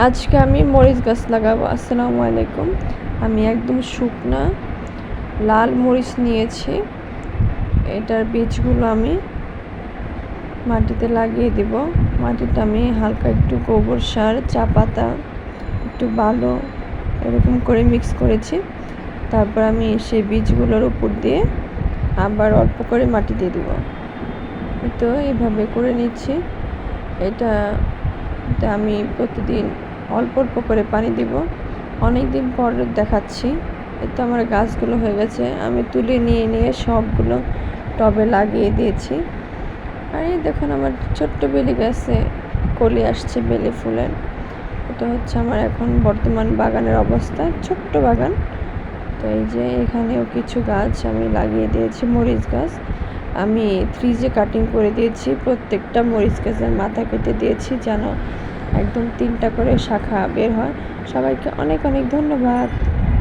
আজকে আমি মরিচ গাছ লাগাবো। আসসালামু আলাইকুম। আমি একদম শুকনা লাল মরিচ নিয়েছি। এটার বীজগুলো আমি মাটিতে লাগিয়ে দিব। মাটিতে আমি হালকা একটু গোবর সার, চা পাতা, একটু বালো এরকম করে মিক্স করেছি। তারপর আমি সেই বীজগুলোর উপর দিয়ে আবার অল্প করে মাটি দিয়ে দিব। তো এইভাবে করে নিচ্ছি। এটাতে আমি প্রতিদিন অল্প অল্প করে পানি দিব। অনেক দিন পর দেখাচ্ছি। এতে আমার গাছগুলো হয়ে গেছে। আমি তুলে নিয়ে সবগুলো টবে লাগিয়ে দিয়েছি। আর এই দেখুন আমার ছোট্ট বেলি গাছে কলি আসছে বেলি ফুলের। এটা হচ্ছে আমার এখন বর্তমান বাগানের অবস্থা, ছোট্ট বাগান। তো এই যে এখানেও কিছু গাছ আমি লাগিয়ে দিয়েছি, মরিচ গাছ। আমি ফ্রিজে কাটিং করে দিয়েছি, প্রত্যেকটা মরিচ গাছের মাথা কেটে দিয়েছি যেন একদম 3টা করে শাখা বের হয়। সবাইকে অনেক অনেক ধন্যবাদ।